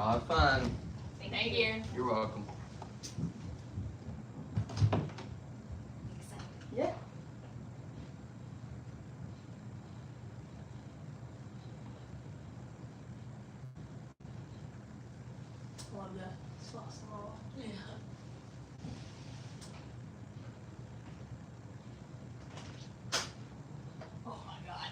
Y'all have fun. Thank you. You're welcome. Yeah. Love the sloth small. Yeah. Oh my god.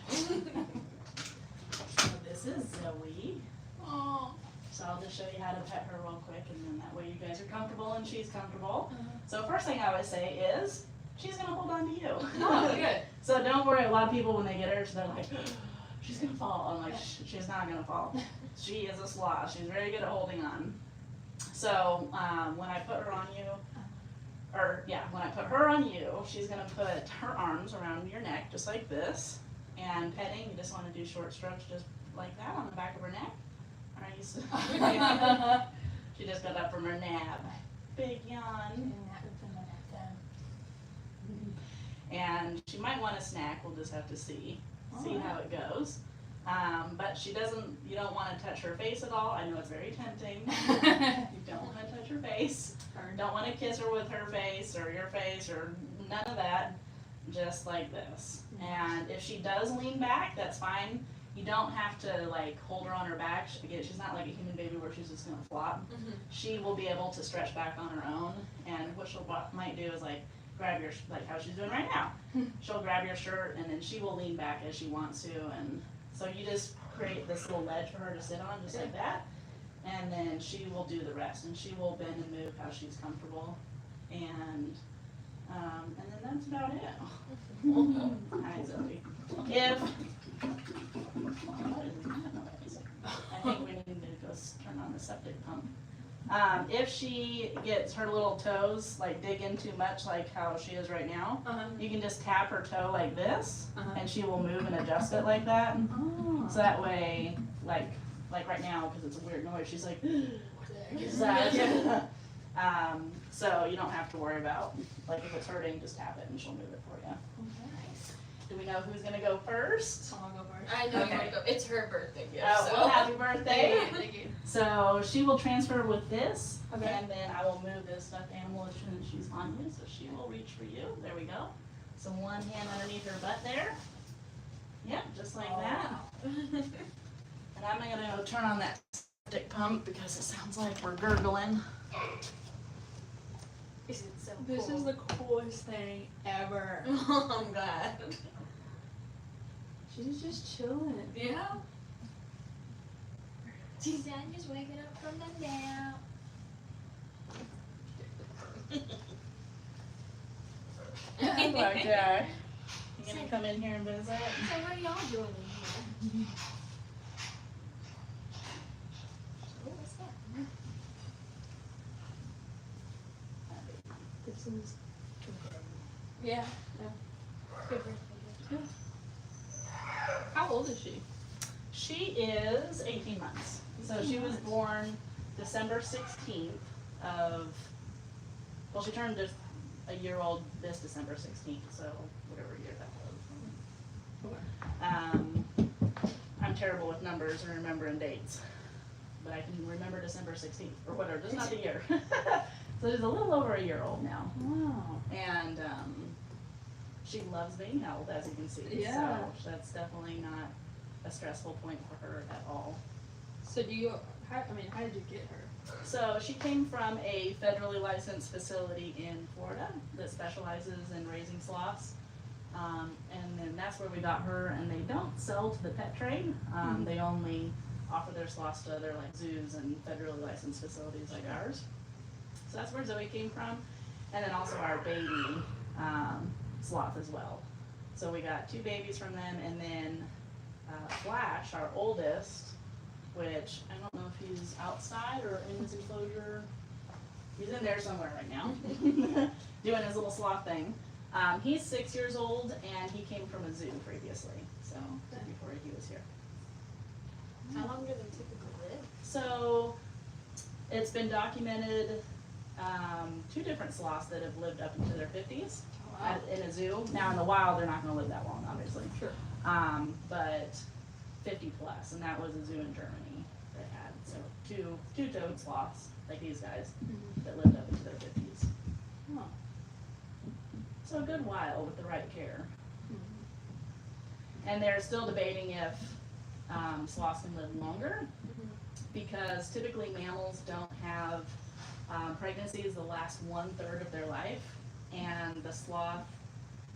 So this is Zoe. Oh. So I'll just show you how to pet her real quick, and then that way you guys are comfortable and she's comfortable. So first thing I always say is, she's gonna hold on to you. Oh, good. So don't worry, a lot of people when they get her, they're like, she's gonna fall. I'm like, she's not gonna fall. She is a sloth. She's very good at holding on. So when I put her on you, when I put her on you, she's gonna put her arms around your neck, just like this. And petting, you just wanna do short strokes just like that on the back of her neck. Alright, she just got up from her nap. Big yawn. And she might want a snack, we'll just have to see how it goes. But she doesn't, you don't want to touch her face at all. I know it's very tempting. You don't want to touch her face. Or don't want to kiss her with her face or your face or none of that. Just like this. And if she does lean back, that's fine. You don't have to like hold her on her back. Again, she's not like a human baby where she's just gonna flop. She will be able to stretch back on her own. And what she might do is like grab your, like how she's doing right now. She'll grab your shirt and then she will lean back as she wants to. And so you just create this little ledge for her to sit on, just like that. And then she will do the rest. And she will bend and move how she's comfortable. And then that's about it. Hi, Zoe. What is that noise? I think we need to go turn on the septic pump. If she gets her little toes like digging too much like how she is right now, you can just tap her toe like this and she will move and adjust it like that. So that way, like right now, because it's a weird noise, she's like, so you don't have to worry about, like if it's hurting, just tap it and she'll move it for you. Do we know who's gonna go first? I'll go first. I know you want to go. It's her birthday gift. Oh, So. well, happy birthday. Thank you. So she will transfer with this, and then I will move this stuffed animal as soon as she's on you. So she will reach for you. There we go. So one hand underneath her butt there. Yep, just like that. And I'm gonna go turn on that septic pump because it sounds like we're gurgling. This is so This cool. is the coolest thing ever. I'm glad. She's just chilling. Yeah. She's just waking up from the nap. Okay. You gonna come in here and visit? So what are y'all doing in here? Oh, what's that? This is Yeah. Good birthday gift. how old is she? She is 18 months. So she was born December 16th of, well, she turned just a year old this December 16th, so whatever year that was. I'm terrible with numbers and remembering dates, but I can remember December 16th or whatever, just not the year. So she's a little over a year old now. Wow. And she loves being held, as you can see. Yeah. So that's definitely not a stressful point for her at all. So do you, how did you get her? So she came from a federally licensed facility in Florida that specializes in raising sloths. And then that's where we got her, and they don't sell to the pet trade. They only offer their sloths to other like zoos and federally licensed facilities like ours. So that's where Zoe came from. And then also our baby sloth as well. So we got 2 babies from them, and then Flash, our oldest, which I don't know if he's outside or in his enclosure. He's in there somewhere right now, doing his little sloth thing. He's 6 years old, and he came from a zoo previously, so before he was here. How long do they typically live? So it's been documented 2 different sloths that have lived up into their 50s in a zoo. Now in the wild, they're not going to live that long, obviously. Sure. But 50 plus, and that was a zoo in Germany they had. So two-toed sloths, like these guys, that lived up into their 50s. Huh. So a good while with the right care. And they're still debating if sloths can live longer, because typically mammals don't have pregnancy is the last 1/3 of their life, and the sloth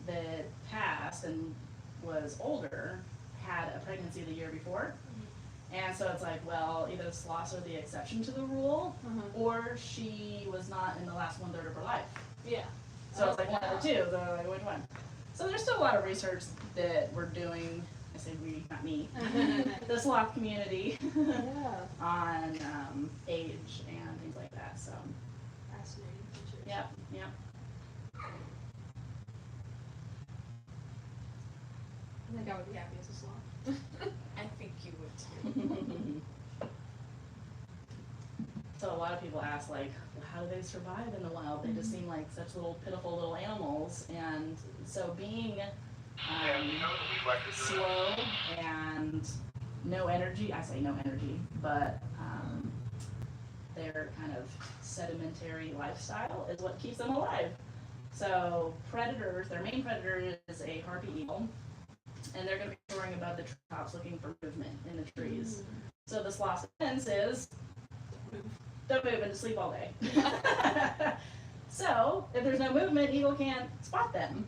that passed and was older had a pregnancy the year before. And so it's like, well, either sloths are the exception to the rule, or she was not in the last 1/3 of her life. Yeah. So it's like one of the two. So like, which one? So there's still a lot of research that we're doing. I say we, not me. The sloth community Yeah. on age and things like that. So Fascinating features. yep. I think I would be happy as a sloth. I think you would too. So a lot of people ask, like, well, how do they survive in the wild? They just seem like such little pitiful little animals. And so being slow and no energy, I say no energy, but their kind of sedimentary lifestyle is what keeps them alive. So predators, their main predator is a harpy eagle, and they're going to be soaring above the treetops looking for movement in the trees. So the sloth's defense is don't move and just sleep all day. So if there's no movement, eagle can't spot them.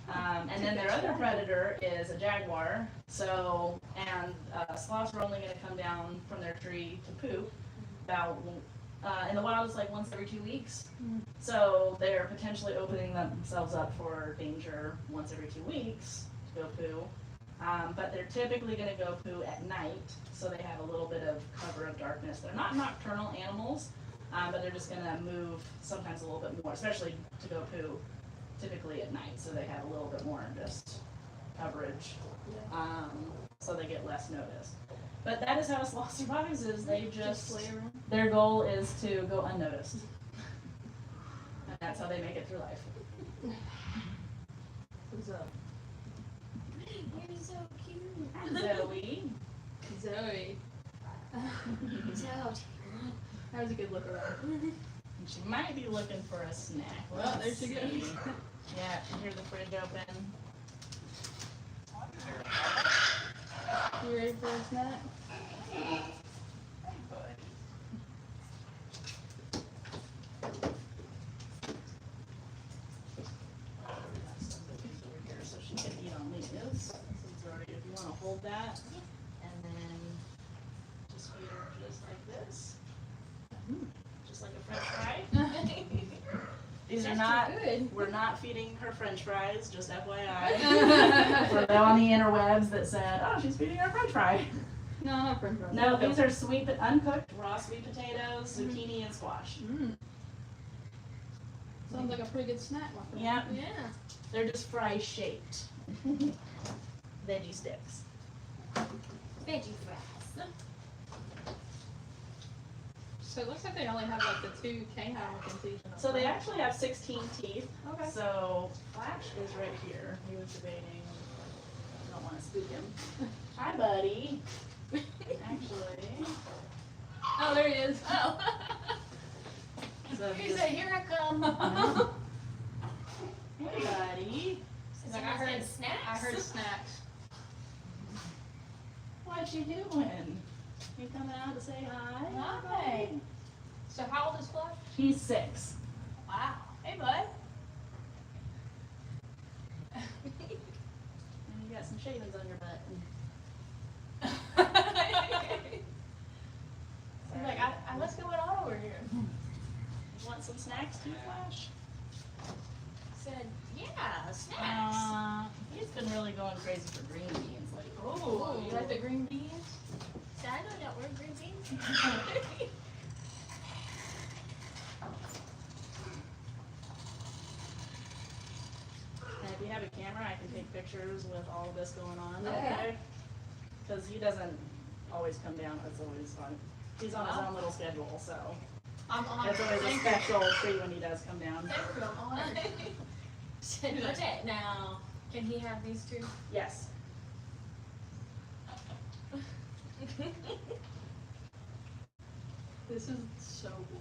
And then their other predator is a jaguar. So, and sloths are only going to come down from their tree to poop about, in the wild it's like once every 2 weeks. So they're potentially opening themselves up for danger once every 2 weeks to go poo. But they're typically going to go poo at night, so they have a little bit of cover of darkness. They're not nocturnal animals, but they're just going to move sometimes a little bit more, especially to go poo typically at night, so they have a little bit more just coverage, so they get less noticed. But that is how a sloth survives, is they just play around. their goal is to go unnoticed. And that's how they make it through life. What's up? You're so cute. Zoe. Zoe. So That was a good look around. And she might be looking for a snack. Well, there she Let's goes. see. Yeah, you hear the fridge open. You ready for a snack? So she can eat on these. If you want to hold that, and then just feed her just like this. Just like a French fry. These are not, we're not feeding her French fries, just FYI. For them on the interwebs that said, oh, she's feeding her French fry. No, not French fries. No, these are sweet, uncooked, raw sweet potatoes, zucchini, and squash. Sounds like a pretty good snack, my friend. Yep, yeah. they're just fry shaped. Veggie sticks. Veggie fries. So it looks like they only have like the 2 canine looking teeth. So they actually have 16 teeth. Okay. So Flash is right here. He was debating. I don't want to spook him. Hi, buddy. Actually. Oh, there he is. Oh. So He just, said, here I come. hey, buddy. He's like, I heard- snacks. I heard snacks. What you doing? You coming out to say hi? Hi. So how old is Fluff? He's 6. Wow. Hey, bud. And you got some shavings on your butt. I'm like, what's going on over here? You want some snacks too, Flash? Said, yeah, snacks. He's been really going crazy for green beans. Like, Oh, you like the green beans? So I know that we're green beans. And if you have a camera, I can take pictures with all of this going on. Okay. Because he doesn't always come down. It's always on. He's on his own little schedule, so I'm on. it's always a Thank special treat when he does come down. you. I'm honored. Said, okay, now, can he have these two? Yes. This is so cool.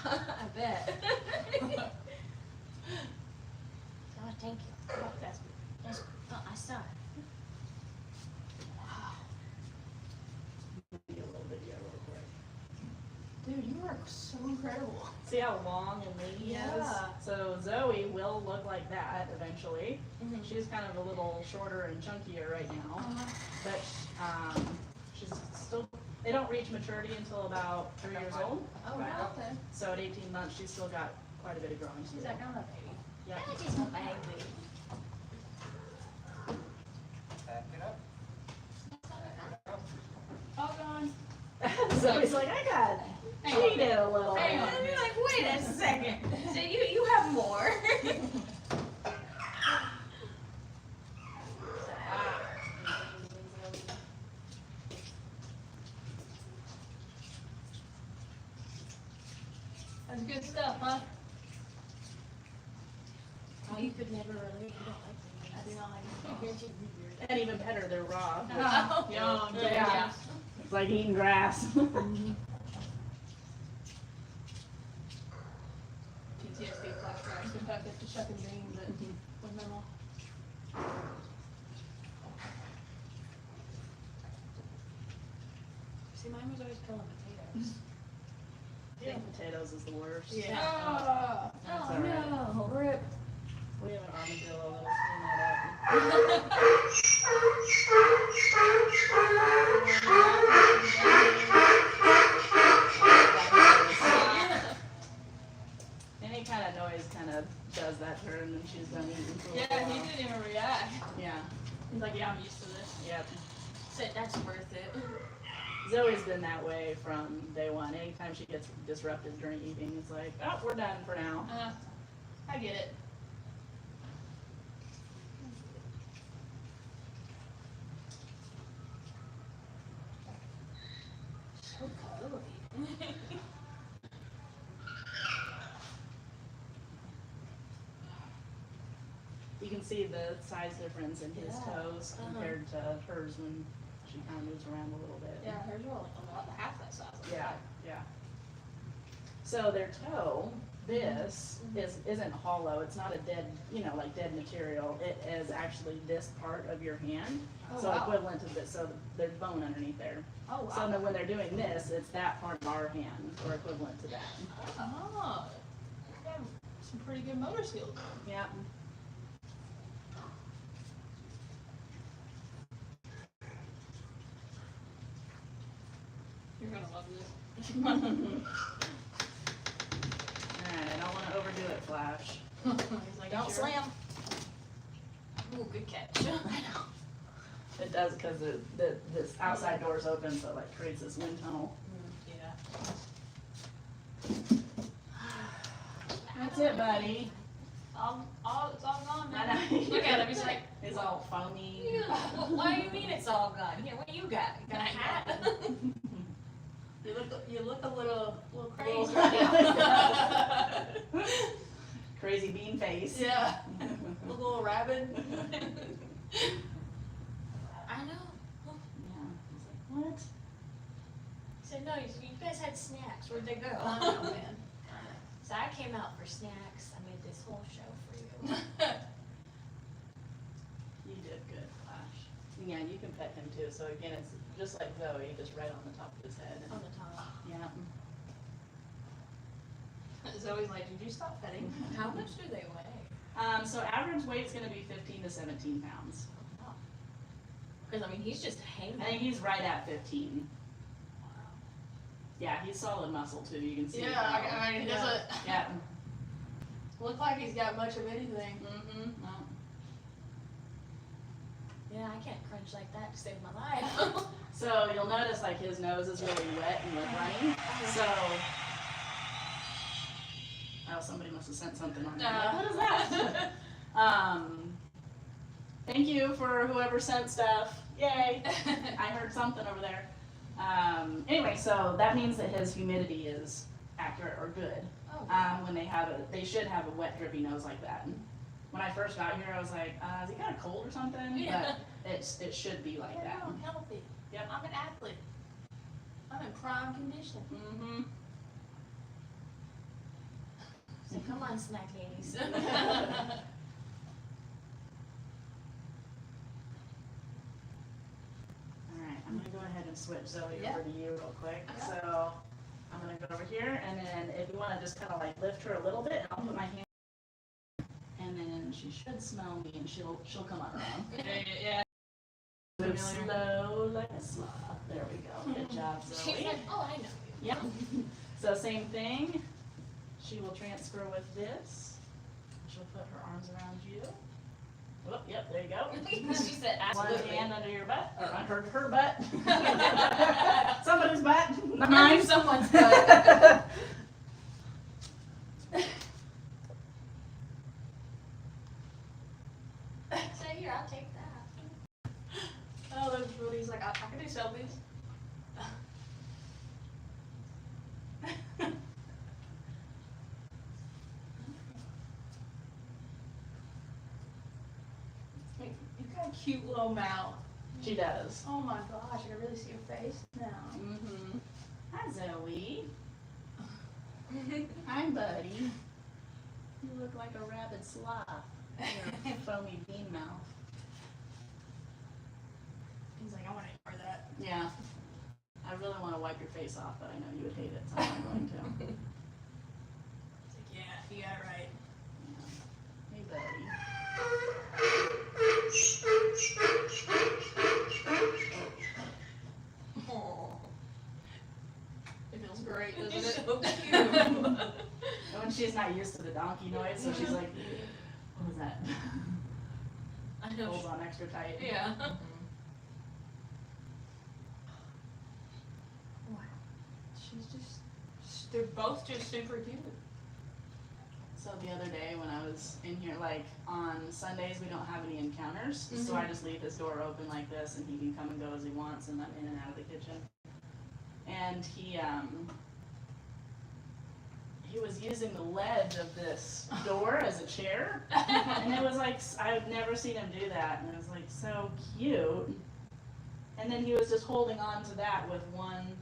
I bet. Oh, thank you. Oh, that's good. That's, oh, I saw it. Maybe a little video real quick. Dude, you are so incredible. See how long and lean he is? Yeah. So Zoe will look like that eventually. Mhm. She's kind of a little shorter and chunkier right now, but she's still. They don't reach maturity until about 3 years old. Oh, Wow. wow. Okay. So at 18 months, she's still got quite a bit of growing to She's do. like, I'm a baby. Yeah. She's a baby. Back it up. All gone. Zoe's like, I got cheated a little Hang bit. on. You're like, wait a second. So you have more. That's good stuff, huh? Oh, you could never really. You don't like them. I do not like it. You're too weird. And even better, they're raw. Oh. Yum. Yeah. It's like eating grass. PTSD flashbacks. In fact, it's shucking beans at with my mom. See, mine was always pulling potatoes. Eating potatoes is the worst. Yeah. Ah. That's Oh, all right. no. Rip. We have an armadillo that'll clean that up. Any kind of noise kind of does that to her, and then she's done eating for a Yeah, little he while. didn't even react. Yeah, He's like, yeah, I'm used to this. yep. So that's worth it. Zoe's been that way from day one. Anytime she gets disrupted during eating, it's like, oh, we're done for now. I get it. So cuddly. You can see the size difference in his Yeah. toes compared to hers when she kind of moves around a little bit. Yeah, hers were like about half that size. Yeah, yeah. So their toe, this isn't hollow. It's not a dead, like dead material. It is actually this part of your hand. Oh, So wow. equivalent to this. So there's bone underneath there. Oh, wow. So then when they're doing this, it's that part of our hand or equivalent to that. Oh, you have some pretty good motor skills. Yeah. You're gonna love this. Alright, I don't want to overdo it, Flash. He's like, Don't "Sure." slam. Ooh, good catch. I know. It does because this outside door is open, so it like creates this wind tunnel. Yeah. That's it, buddy. It's all gone I now. know. Look at him, he's like, It's all foamy. Why do you mean it's all gone? Here, what do you got? You got a hat? you look a little Crazy. crazy. Crazy bean face. Yeah. A little rabid. I know. Yeah. It's like, what? He said, no, you guys had snacks. Where'd they go? Oh, man. So I came out for snacks. I made this whole show for you. You did good, Flash. Yeah, you can pet him too. So again, it's just like Zoe, just right on the top of his head. On the top. Yeah. Zoe's like, did you stop petting? How much do they weigh? So average weight's gonna be 15 to 17 pounds. Because, I mean, he's just hanging. I think he's right at 15. Yeah, he's solid muscle too. You can see. Yeah, I mean, he doesn't Yeah. look like he's got much of anything. Mm-hmm. No. Yeah, I can't crunch like that to save my life. So you'll notice like his nose is really wet and like runny. So. Oh, somebody must have sent something on there. What is that? Thank you for whoever sent stuff. Yay! I heard something over there. Anyway, so that means that his humidity is accurate or good. Oh, When they should have a wet, drippy nose like that. When I first got here, I was like, has he got a cold or something? Yeah. But it should be like that. I'm healthy. Yep. I'm an athlete. I'm in prime finished them. Mm-hmm. So come on, snack ladies. Alright, I'm gonna go ahead and switch Zoe Yeah. over to you real quick. Yeah. So I'm gonna go over here, and then if you wanna just kinda like lift her a little bit, I'll put my hand, and then she should smell me and she'll come on around. Yeah. Move slow like a sloth. There we go. Good job, She's Zoe. like, oh, I know you. Yep. So same thing. She will transfer with this. She'll put her arms around you. Oh, yep, there you go. She said, One absolutely. hand under your butt, or under her butt. Somebody's butt, not Under mine. someone's butt. Say here, I'll take that. Oh, that's funny. He's like, I can do selfies. You've got a cute little mouth. She does. Oh my gosh, I can really see your face now. Mm-hmm. Hi, Zoe. Hi, buddy. You look like a rabid sloth. Your foamy bean mouth. He's like, I want to ignore that. Yeah. I really want to wipe your face off, but I know you would hate it, so I'm not going to. He's like, yeah, you got it right. Hey, buddy. It feels great, doesn't It's it? so cute. And when she's not used to the donkey noise, so she's like, what was that? I know. Holds on extra tight. Yeah. Wow. She's just, they're both just super cute. So the other day when I was in here, like on Sundays we don't have any encounters, so I just leave his door open like this and he can come and go as he wants, and I'm in and out of the kitchen. And he was using the ledge of this door as a chair, and it was like, I've never seen him do that, and it was like so cute. And then he was just holding on to that with one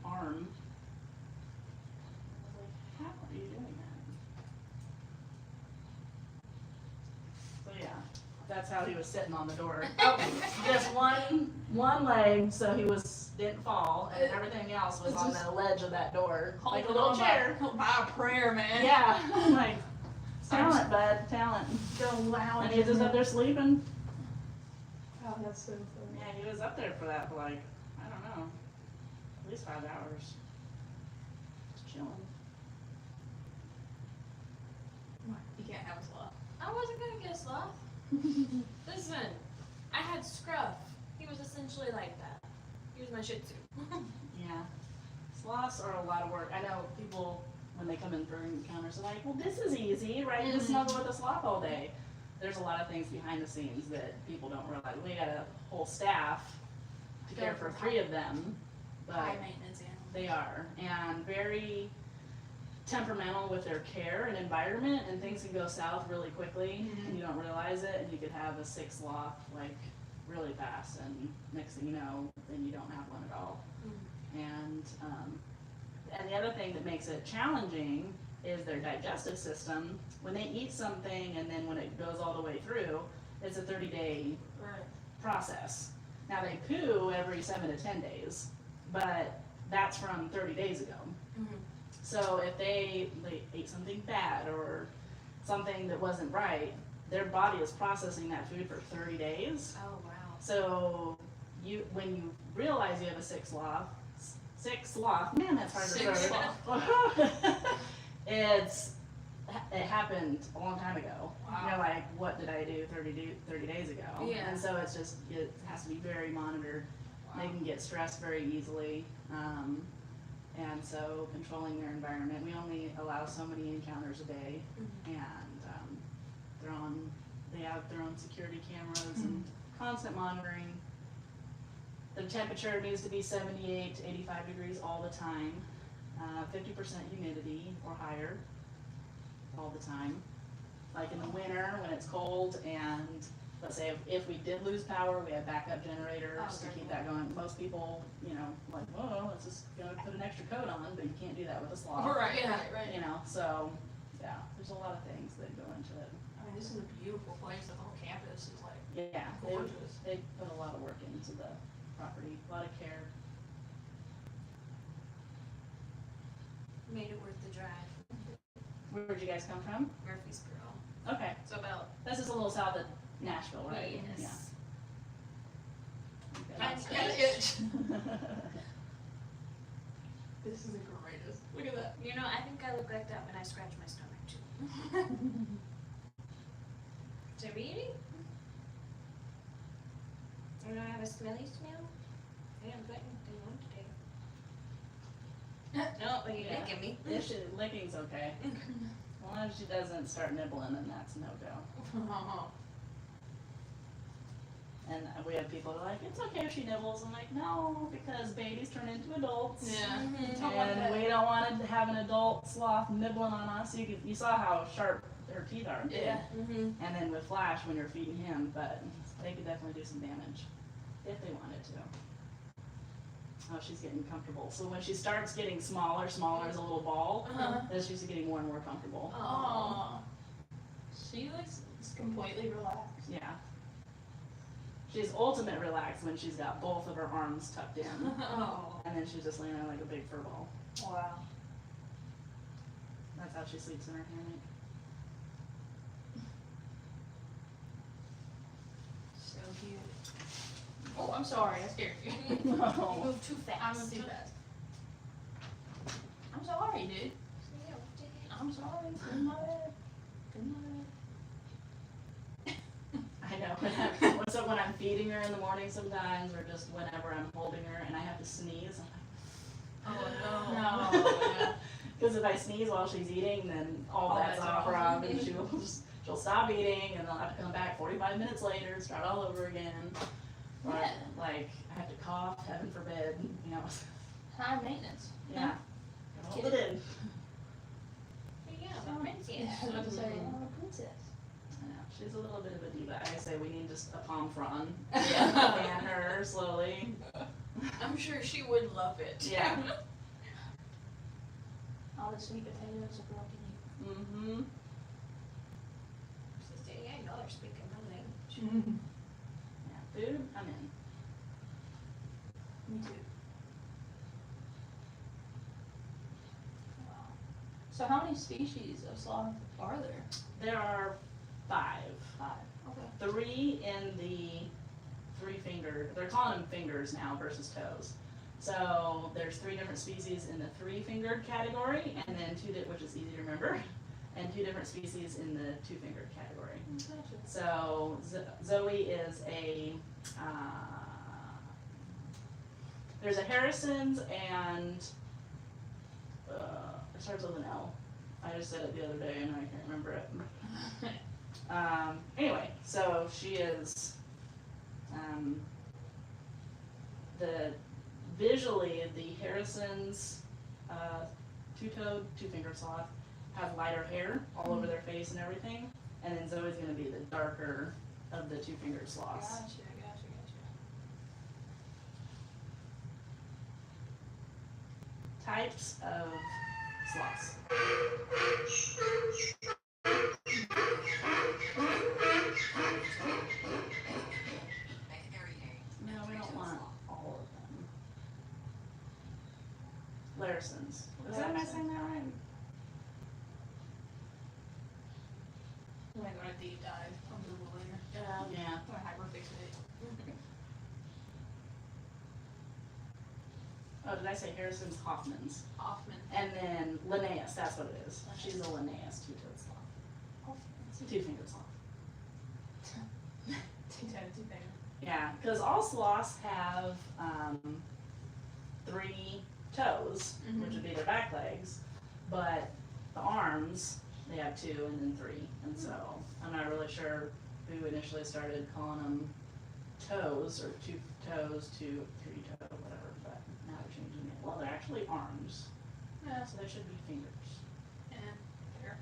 arm. I was like, how are you doing that? So yeah, that's how he was sitting on the door. Just one leg, so he didn't fall, and everything else was on the ledge of that door, like a little chair. By a prayer, man. Yeah, like talent, bud, talent. Go lounge. And he's just up there sleeping. Oh, that's so funny. Yeah, he was up there for that for like, I don't know, at least 5 hours. Just chilling. You can't have a sloth. I wasn't gonna get a sloth. Listen, I had Scruff. He was essentially like that. He was my Shih Tzu. Yeah. Sloths are a lot of work. I know people, when they come in for encounters, are like, well, this is easy, right? You just snuggle with a sloth all day. There's a lot of things behind the scenes that people don't realize. We got a whole staff to care for 3 of them, but High maintenance animal. they are, and very temperamental with their care and environment, and things can go south really quickly, and you don't realize it, and you could have a sick sloth like really fast, and next thing you know, then you don't have one at all. And the other thing that makes it challenging is their digestive system. When they eat something and then when it goes all the way through, it's a 30-day Right. process. Now they poo every 7 to 10 days, but that's from 30 days ago. So if they ate something bad or something that wasn't right, their body is processing that food for 30 days. Oh wow. So when you realize you have a sick sloth, man, that's hard to Sick say. sloth. It happened a long time ago. Wow. You're like, what did I do 30 days ago? Yeah. And so it has to be very monitored. Wow. They can get stressed very easily. And so controlling their environment, we only allow so many encounters a day, and they have their own security cameras and constant monitoring. The temperature needs to be 78 to 85 degrees all the time, 50% humidity or higher all the time. Like in the winter when it's cold and But say if we did lose power, we have backup generators to keep that going. Most people, like, whoa, let's just go put an extra coat on, but you can't do that with a sloth. Right, Yeah. right. So yeah, there's a lot of things that go into it. I mean, this is a beautiful place. The whole campus is like Yeah, gorgeous. they put a lot of work into the property, a lot of care. Made it worth the drive. Where'd you guys come from? Murfreesboro. Okay, So about this is a little south of Nashville, right? yes. Yeah. I'm got an itch. This is the greatest. Look at that. I think I look like that when I scratch my stomach too. Is it really? I have a smelly smell? I haven't got anything on today. No, but you're Yeah. licking me. Licking's okay. As long as she doesn't start nibbling, then that's no go. And we have people who are like, it's okay if she nibbles. I'm like, no, because babies turn into adults. Yeah. Mhm. Don't want And that. we don't want to have an adult sloth nibbling on us. You saw how sharp her teeth are. Yeah. Mm-hmm. And then with Flash when you're feeding him, but they could definitely do some damage if they wanted to. Oh, she's getting comfortable. So when she starts getting smaller as a little ball, Uh-huh. then she's getting more and more comfortable. Aww. She looks completely relaxed. Yeah. She's ultimate relaxed when she's got both of her arms tucked in. Oh. And then she's just laying there like a big fur ball. Wow. That's how she sleeps in her hammock. So cute. Oh, I'm sorry. I scared you. You No. moved too fast. I moved too fast. I'm sorry, dude. I'm sorry. It's my bad. It's my bad. I know. So when I'm feeding her in the morning sometimes, or just whenever I'm holding her and I have to sneeze, I'm like, Oh No. Yeah. because if I sneeze while she's eating, then all that's off Rob, and she'll stop eating, and they'll have to come back 45 minutes later, start all over again. Or, Yeah. like, I have to cough, heaven forbid, High maintenance. yeah. Hold it in. Yeah, the princess. Yeah, I was about to say, oh, princess. I know, she's a little bit of a diva. I say we need just a palm frond. Yeah. Fan her slowly. I'm sure she would love it. Yeah. All the sweet potatoes are broken. Mm-hmm. Sister, yeah, y'all are speaking my language. Yeah, food, I'm in. Me too. Wow. So how many species of sloth are there? There are 5. 5. Okay. 3 in the 3-finger, they're calling them fingers now versus toes. So there's 3 different species in the 3-fingered category, and then which is easy to remember, and 2 different species in the 2-fingered category. Gotcha. So Zoe is there's a Harrison's and it starts with an L. I just said it the other day and I can't remember it. Anyway, so she is visually the Harrison's 2-toed, 2-fingered sloth have lighter hair all over their face and everything, and then Zoe's gonna be the darker of the 2-fingered sloths. Gotcha. Types of sloths. No, we don't want all of them. Larisons. Am I saying that right? I'm gonna go to deep dive on Google later. Yeah. Or hyperfixate. Oh, did I say Harrison's? Hoffman's. Hoffman. And then Linnaeus, that's what it is. She's a Linnaeus 2-toed sloth. It's a 2-fingered sloth. Two-toed, two-finger. Yeah, because all sloths have 3 toes, which would be their back legs, but the arms, they have 2 and then 3. And so I'm not really sure who initially started calling them toes, or 2 toes to 3-toe, whatever, but now they're changing it. Well, they're actually arms, Yeah. so they should be fingers. Yeah. Fair.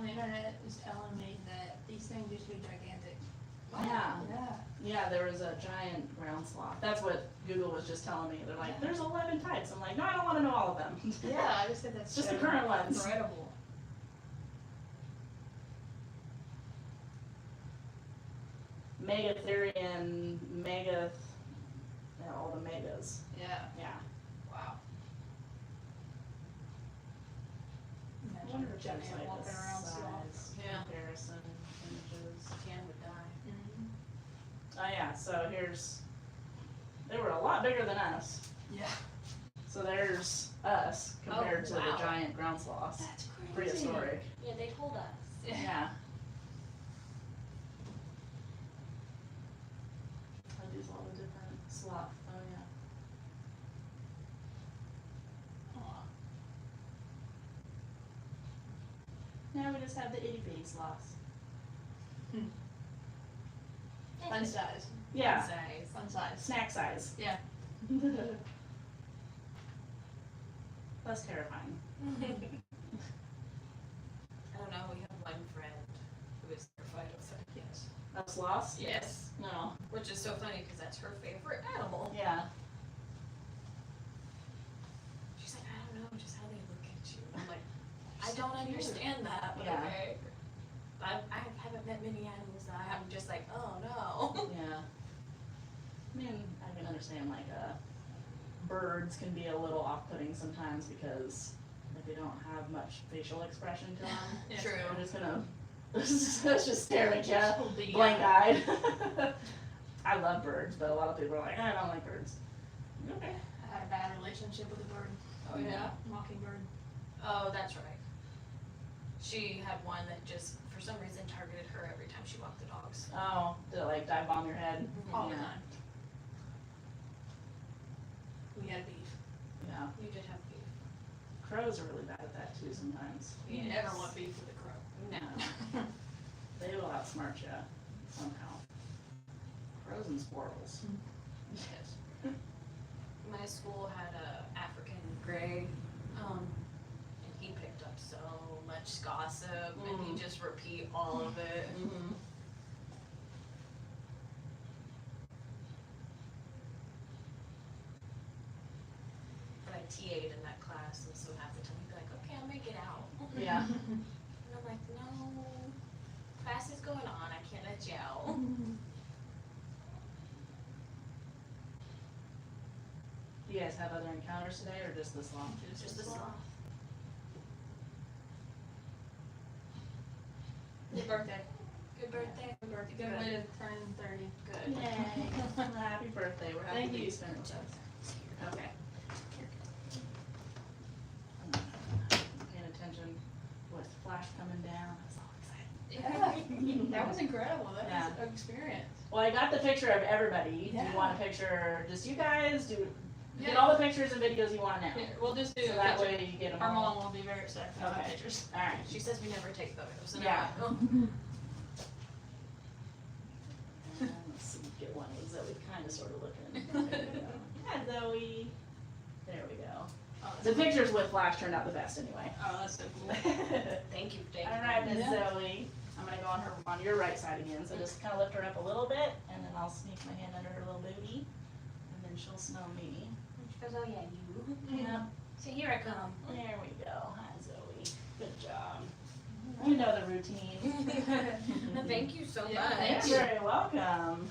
on the internet is telling me that these things used to be gigantic. Yeah. Yeah. Yeah, there was a giant ground sloth. That's what Google was just telling me. They're like, there's 11 types. I'm like, no, I don't want to know all of them. Yeah, I just think that's Just the so current ones. incredible. Megatherian, yeah, all the megas. Yeah. Yeah. Wow. I wonder if Imagine there's giant like walking a around size sloth. Yeah. comparison images. Jan would die. Mhm. Oh yeah, so they were a lot bigger than us. Yeah. So there's us compared to the wow. giant ground sloths. That's crazy. Prehistoric. Yeah, they told us. Yeah. Are these all the different sloth? Oh yeah. Aw. Now we just have the itty bitty sloths. Fun size. Yeah. Size. Fun size. Snack size. Yeah. Less terrifying. I don't know, we have one friend who is terrified of them. Yes. Of sloths? Yes. No. Which is so funny because that's her favorite animal. Yeah. She's like, I don't know, just how they look at you. I'm like, I don't understand that, but Yeah. okay. I haven't met many animals that I'm just like, oh no. Yeah. I mean, I can understand like birds can be a little off-putting sometimes because like they don't have much facial expression to them. Yeah. True. They're just gonna let's just stare at you, The, blank-eyed. I love birds, but a lot of people are like, I don't like birds. Okay. I had a bad relationship with a bird. Oh yeah? Mockingbird. Oh, that's right. She had one that just, for some reason, targeted her every time she walked the dogs. Oh, did it like dive bomb your head? All the Yeah. time. We had beef. Yeah. You did have beef. Crows are really bad at that too sometimes. You Yes. never want beef with a crow. No. They will outsmart you somehow. Crows and squirrels. Yes. My school had a African gray, and he picked up so much gossip, and he'd just repeat all of it. Mm-hmm. But I TA'd in that class, and so half the time he'd be like, okay, I'll make it out. Yeah. And I'm like, no, class is going on, I can't let you out. Do you guys have other encounters today or just this long? Just the sloth. Good birthday. Good birthday. Good birthday. Good way to turn 30. Good. Yay. Happy birthday. We're happy Thank that you. you spent it with us. Okay. Paying attention with Flash coming down. I was all excited. Yeah. That was incredible. That Yeah. was an experience. Well, I got the picture of everybody. Do Yeah. you want a picture just you guys? Get Yeah. all the pictures and videos you want now. Here, we'll just do So a that picture. way you get them Our all. mom will be very excited for the Okay. pictures. All right. She says we never take photos. And Yeah. I'm like, And let's see, get one of Zoe kind of sort of looking. There we go. Hi, Zoe. There we go. Oh, that's The cool. pictures with Flash turned out the best anyway. Oh, that's so cool. thank you, thank All you. right, Miss Yeah. Zoe. I'm gonna go on your right side again. So just kind of lift her up a little bit, and then I'll sneak my hand under her little booty, and then she'll smell me. She goes, oh yeah, you. Yep. So here I come. There we go. Hi, Zoe. Good job. You know the routine. Thank you so Yeah, much. thank You're very welcome.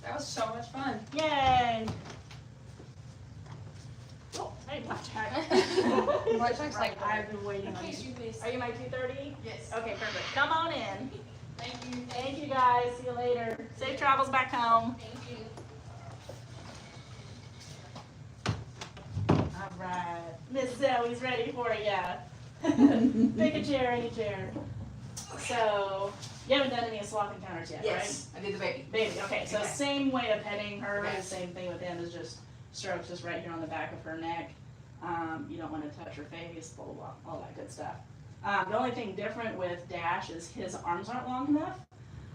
That was so much fun. Yay! Oh, hey, blackjack. Blackjack's like, I've been waiting In on case you. you missed. Are you my 230? Yes. Okay, perfect. Come on in. Thank you. Thank you guys. See you later. Safe travels back home. Thank you. All right. Miss Zoe's ready for ya. Pick a chair, any chair. So, you haven't done any sloth encounters yet, Yes, I did the baby. right? Baby, okay. So Okay. same way of petting her, Okay. same thing with him is just strokes just right here on the back of her neck. You don't want to touch her face, blah, blah, blah, all that good stuff. The only thing different with Dash is his arms aren't long enough.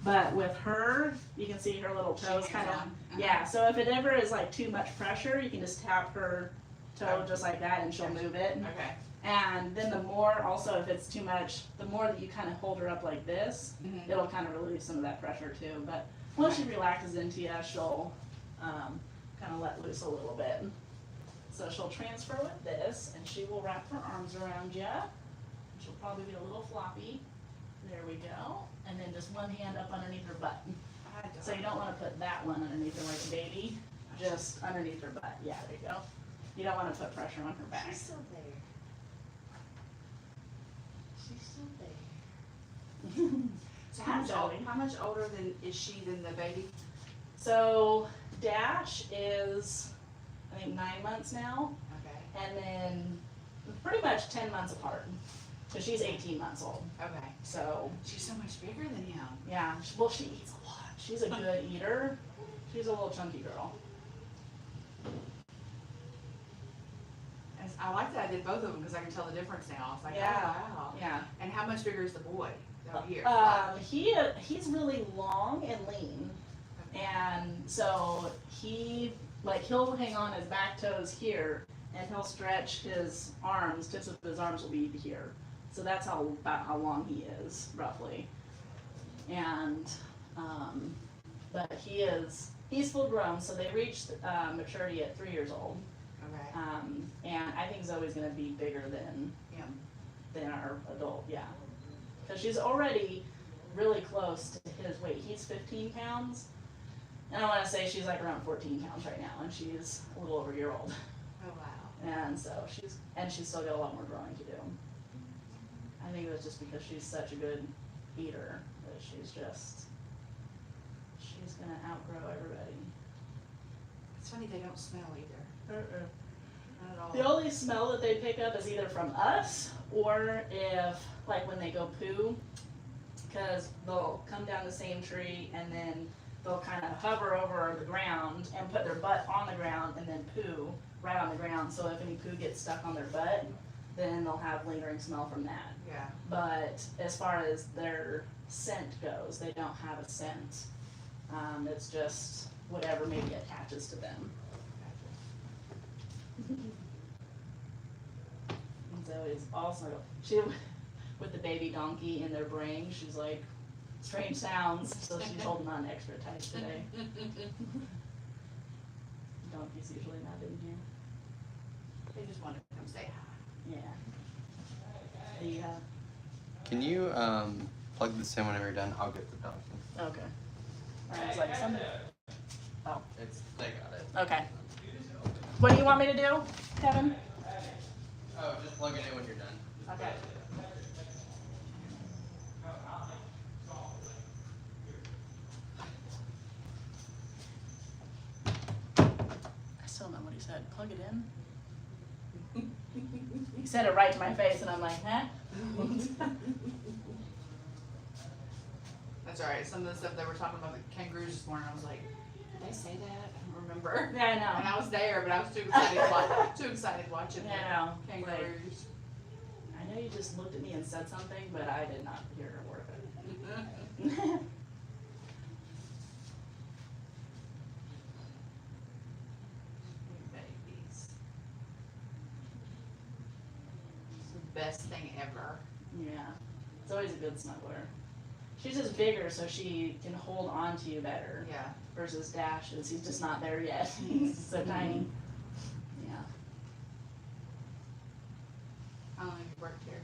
But with her, you can see her little toes She kind of, hangs on. yeah, so if it ever is like too much pressure, you can just tap her toe just like that and she'll Gotcha. move it. Okay. And then the more, also if it's too much, the more that you kind of hold her up like this, Mhm. it'll kind of relieve some of that pressure too. But once she relaxes into you, she'll kind of let loose a little bit. So she'll transfer with this, and she will wrap her arms around you. She'll probably be a little floppy. There we go. And then just one hand up underneath her butt. So you don't want to put that one underneath her like a baby, just underneath her butt. Yeah, there you go. You don't want to put pressure on her back. She's still there. She's still there. So Hi, Zoe. how much older is she than the baby? So Dash is, I think, 9 months now, Okay. and then pretty much 10 months apart. So she's 18 months old. Okay. So She's so much bigger than him. yeah, well, she eats a lot. She's a good eater. She's a little chunky girl. I like that I did both of them because I can tell the difference now. It's like, Yeah. oh wow. Yeah. And how much bigger is the boy down here? He's really long and lean, and so he'll hang on his back toes here, and he'll stretch his arms. Tips of his arms will be here. So that's about how long he is roughly. And but he's full grown. So they reached maturity at 3 years old. Okay. And I think Zoe's gonna be bigger than our adult, yeah. Because she's already really close to his weight. He's 15 pounds. And I want to say she's like around 14 pounds right now, and she's a little over a year old. Oh wow. And so she's still got a lot more growing to do. I think that's just because she's such a good eater that she's gonna outgrow everybody. It's funny they don't smell either. Not at all. The only smell that they pick up is either from us or if, like, when they go poo, because they'll come down the same tree and then they'll kind of hover over the ground and put their butt on the ground and then poo right on the ground. So if any poo gets stuck on their butt, then they'll have lingering smell from that. Yeah. But as far as their scent goes, they don't have a scent. It's just whatever maybe attaches to them. And Zoe's also, with the baby donkey in their brain, she's like, strange sounds, so she's holding on extra tight today. Donkey's usually not in here. They just want to come say hi. Yeah. Can you plug this in whenever you're done? I'll get the donkey. Okay. I was like, something. Oh, They got it. okay. What do you want me to do, Kevin? Oh, just plug it in when you're done. Okay. I still don't know what he said. Plug it in? He said it right to my face, and I'm like, huh? That's alright. Some of the stuff they were talking about the kangaroos this morning, I was like, did they say that? I don't remember. Yeah, I And know. I was there, but I was too excited watching Yeah, I know. the kangaroos. I know you just looked at me and said something, but I did not hear a word of it. Babies. It's the best thing ever. Yeah, it's always a good snuggler. She's just bigger, so she can hold on to you better. Yeah. Versus Dash is he's just not there yet. He's so tiny. Yeah. How long have you worked here?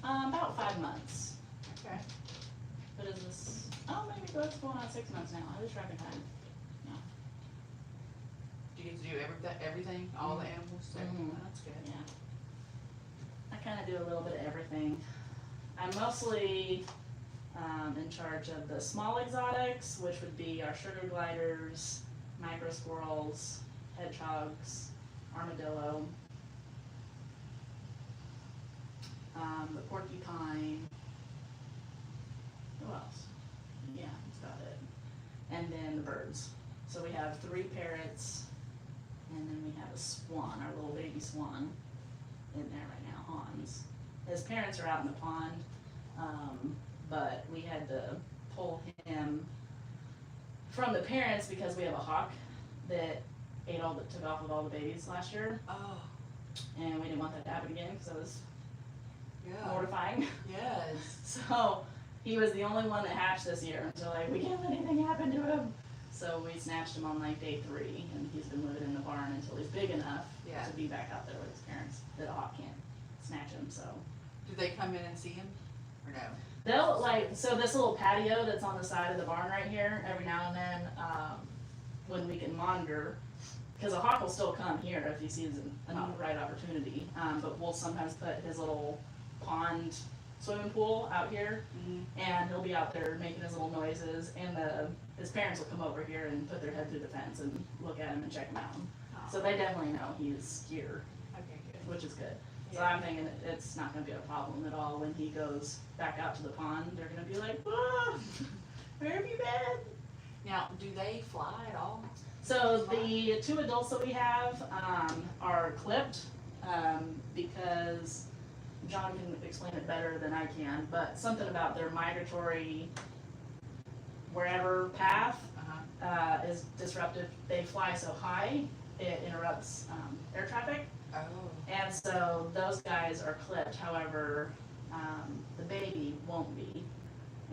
About 5 months. Okay. But is this? Oh, maybe that's going on 6 months now. I lose track of time. Do you get to do everything? All the animals? Too? Mhm. Oh, that's good. Yeah. I kind of do a little bit of everything. I'm mostly in charge of the small exotics, which would be our sugar gliders, micro squirrels, hedgehogs, armadillo, the porcupine. Who else? Yeah, that's about it. And then the birds. So we have 3 parrots, and then we have a swan, our little baby swan, in there right now, Hans. His parents are out in the pond, but we had to pull him from the parents because we have a hawk that took off with all the babies last year, Oh. and we didn't want that to happen again because I was Yeah. mortifying. Yes. So he was the only one that hatched this year. And so like, we can't let anything happen to him. So we snatched him on like day 3, and he's been living in the barn until he's big enough Yeah. to be back out there with his parents. That a hawk can't snatch him. So Do they come in and see him? Or no? they'll like, so this little patio that's on the side of the barn right here, every now and then, when we can monitor, because a hawk will still come here if he sees an right opportunity. But we'll sometimes put his little pond swimming pool out here, and he'll be out there making his little noises, and his parents will come over here and put their head through the fence and look at him and check him out. So they definitely know he's here, Okay, good. which is good. So I'm thinking it's not gonna be a problem at all when he goes back out to the pond. They're gonna be like, "Whoa, where have you been?" Now, do they fly at all? So the 2 adults that we have are clipped because John can explain it better than I can, but something about their migratory wherever path is disruptive. They fly so high, it interrupts air traffic. Oh. And so those guys are clipped, however, the baby won't be.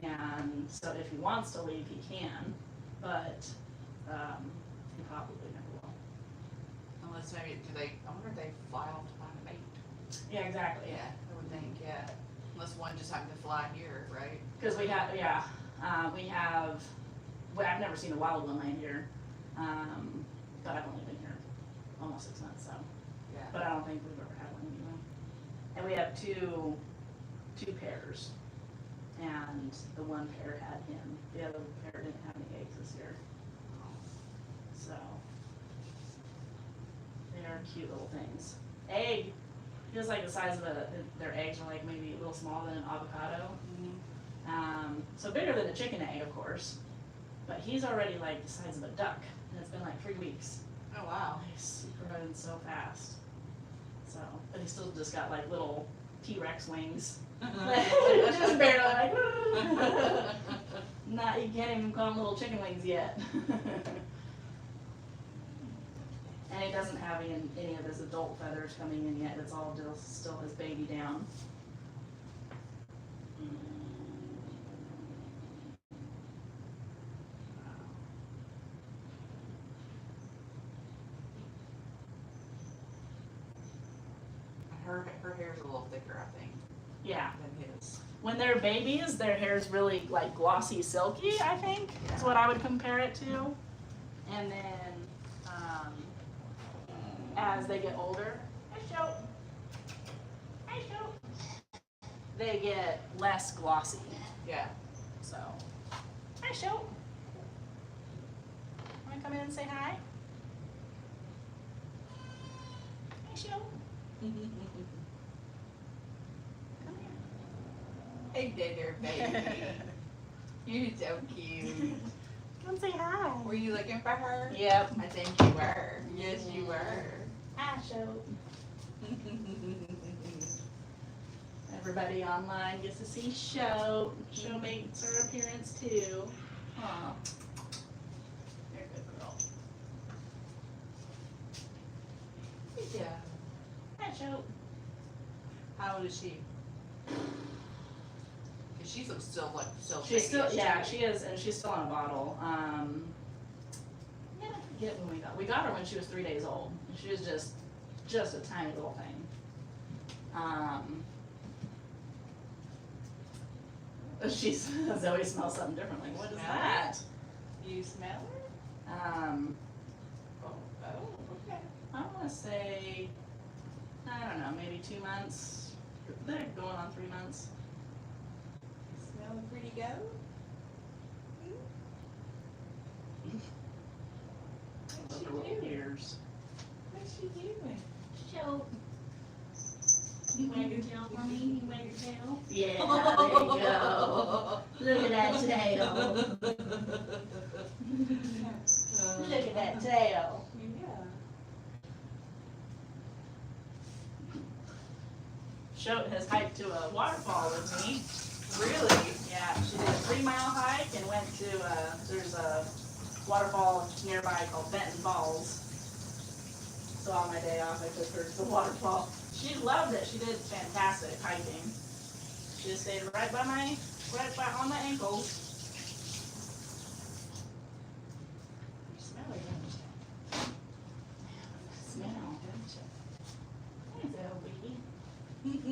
And so if he wants to leave, he can, but he probably never will. Unless maybe, I wonder if they fly off to find a mate. Yeah, exactly. Yeah, I would think, yeah. Unless one just happened to fly here, right? Because I've never seen a wild one land here, but I've only been here almost 6 months, so. Yeah. But I don't think we've ever had one anyway. And we have two pairs, and the one pair had him. The other pair didn't have any eggs this year. So they are cute little things. Egg feels like the size of their eggs are like maybe a little smaller than an avocado. So bigger than a chicken egg, of course. But he's already like the size of a duck, and it's been like 3 weeks. Oh, wow. He's growing so fast. So, but he's still just got like little T-Rex wings. Just barely like, not, you can't even call them little chicken wings yet. And he doesn't have any of his adult feathers coming in yet. It's all just still his baby down. Her hair's a little thicker, I think, Yeah. than his. When they're babies, their hair is really like glossy, silky, I think, is what I would compare it to. And then, as they get older, they get less glossy. Yeah. So, hi, Show. Wanna come in and say hi? Hi, Show. Come here. Hey there, baby. You're so cute. Come say hi. Were you looking for her? Yep. I think you were. Yes, you were. Hi, Show. Everybody online gets to see Show. Show makes her appearance too. Aw. You're a good girl. Yeah. Hi, Show. How old is she? Cause she's still like She's still, babyish, yeah, too. she is, and she's still in a bottle. Yeah, I forget when we got her when she was 3 days old. She was just a tiny little thing. Zoe smells something different. Like, what is Smell that? You smell her? Oh, okay. I want to say, I don't know, maybe 2 months. They're going on 3 months. Smell the pretty goat? Those are little ears. What's she doing? Show. You wag your tail for me? You wag your tail? Yeah, there you go. Look at that tail. Look at that tail. Yeah. Show has hiked to a waterfall with me. Really? Yeah, she did a 3 mile hike and went to, there's a waterfall nearby called Benton Falls. So on my day off, I took her to the waterfall. She loved it. She did fantastic hiking. She just stayed right by on my ankles. Smell it, don't you? Smell, don't you? Hey, Zoe.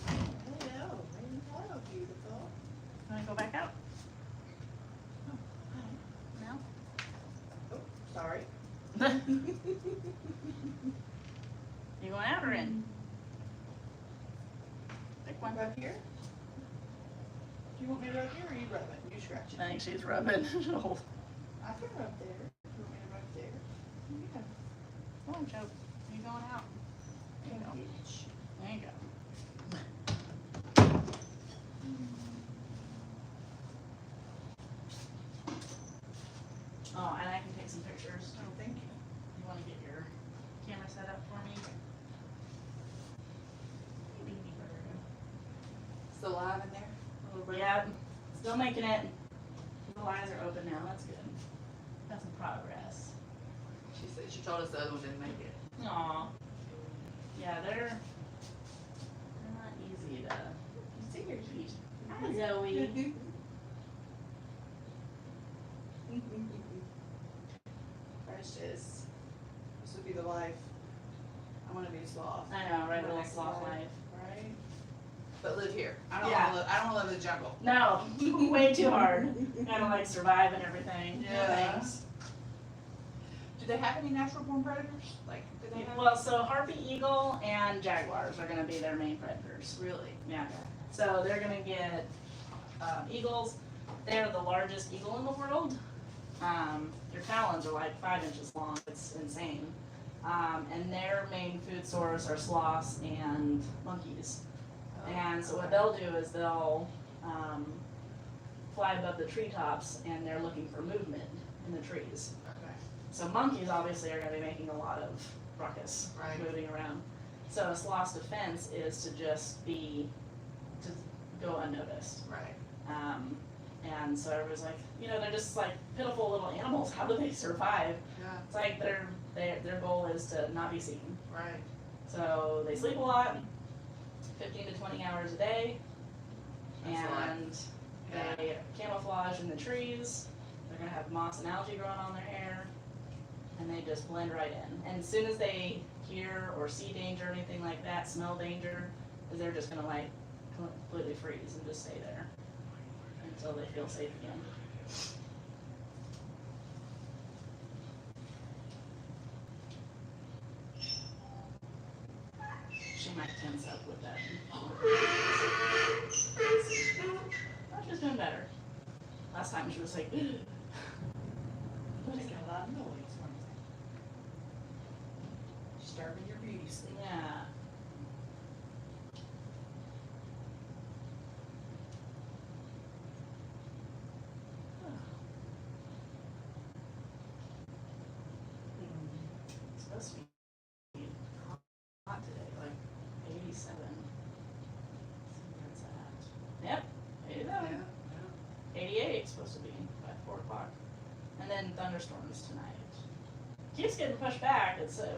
Hello, hello, beautiful. Wanna go back out? No? Oh, sorry. You going out or in? Pick one. Rub here? Do you want me to rub here or you rub it? You scratch it. I think she's rubbing. Oh, I can rub there. You want me to rub there? Yeah. oh, Joe, you going out? There you go. Bitch. There you go. Oh, and I can take some pictures. Oh, thank you. You wanna get your camera set up for me? Hey, baby bird. Still alive in there? Yeah, still making it. The eyes are open now, that's good. Got some progress. She said, she told us the other one didn't make it. Aw. Yeah, they're not easy to You see your feet. Hi, Zoe. Precious. This would be the life. I want to be a sloth. I know, right, little Next sloth life. life. Right? But live here. I don't Yeah. want to live. I don't want to live in the jungle. No, way too hard. Gotta like survive and everything. No Yeah. thanks. Do they have any natural born predators? Like, do they have? Well, so harpy eagle and jaguars are gonna be their main predators. Really? Yeah. So they're gonna get eagles. They're the largest eagle in the world. Their talons are like 5 inches long. It's insane. And their main food source are sloths and monkeys. And so what they'll do is they'll fly above the treetops and they're looking for movement in the trees. Okay. So monkeys obviously are going to be making a lot of ruckus, Right. moving around. So a sloth's defense is to just go unnoticed. Right. And so everybody's like, they're just like pitiful little animals. How do they survive? Yeah. It's like their goal is to not be seen. Right. So they sleep a lot, 15 to 20 hours a day, That's a lot. and Yeah. they camouflage in the trees. They're gonna have moss and algae growing on their hair, and they just blend right in. And as soon as they hear or see danger or anything like that, smell danger, they're just gonna like completely freeze and just stay there until they feel safe again. She might tense up with that. Oh, she's doing better. Last time she was like, Making a lot of noise. Disturbing your beauty sleep. yeah. It's supposed to be hot today, like 87. See where it's at. Yep, 87. Yeah. 88 supposed to be by 4 o'clock. And then thunderstorms tonight. Keeps getting pushed back. It's said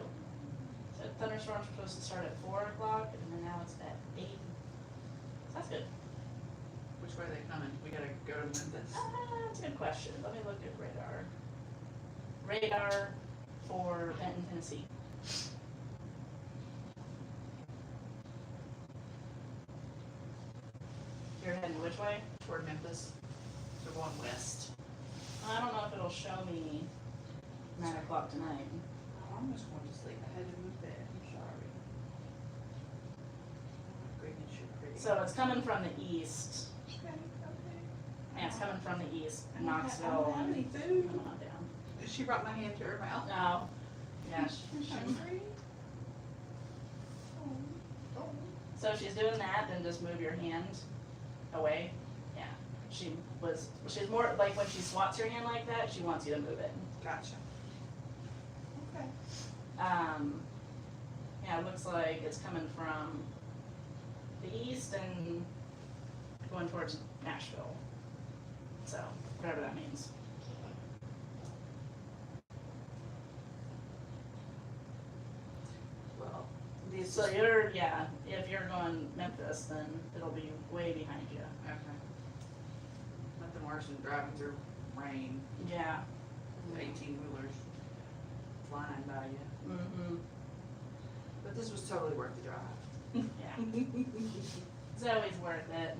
thunderstorms were supposed to start at 4 o'clock, and then now it's at 8. So that's good. Which way are they coming? We gotta go to Memphis. That's a good question. Let me look at radar. Radar for Benton, Tennessee. You're heading which way? Toward Memphis. They're going west. I don't know if it'll show me 9 o'clock tonight. Oh, I'm just going to sleep. I had to move bed. I'm sorry. Oh my goodness, you're pretty. So it's coming from the east. Okay, okay. Yeah, it's coming from the east, I don't have Knoxville. any and food. coming on down. She brought my hand to her mouth. No. Yeah. She's hungry. Oh. So she's doing that, then just move your hand away. Yeah. She's more like when she swats your hand like that, she wants you to move it. Gotcha. Okay. Yeah, it looks like it's coming from the east and going towards Nashville. So, whatever that means. Well, So you're, yeah, if you're going Memphis, then it'll be way behind you. okay. Nothing worse than driving through rain, Yeah. 18-wheelers flying by you. Mm-hmm. But this was totally worth the drive. Yeah. It's always worth it.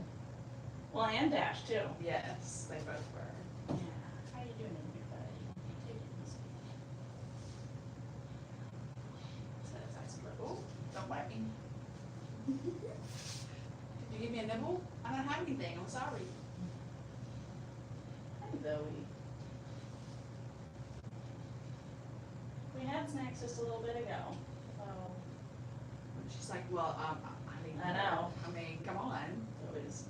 Well, and Dash too. Yes, they both were. Yeah. How you doing, everybody? So that's nice. Oh, don't bite me. Did you give me a nibble? I don't have anything, I'm sorry. Hi, Zoe. We had snacks just a little bit ago. Oh, She's like, well, I mean. I know. I mean, come on. Zoe's.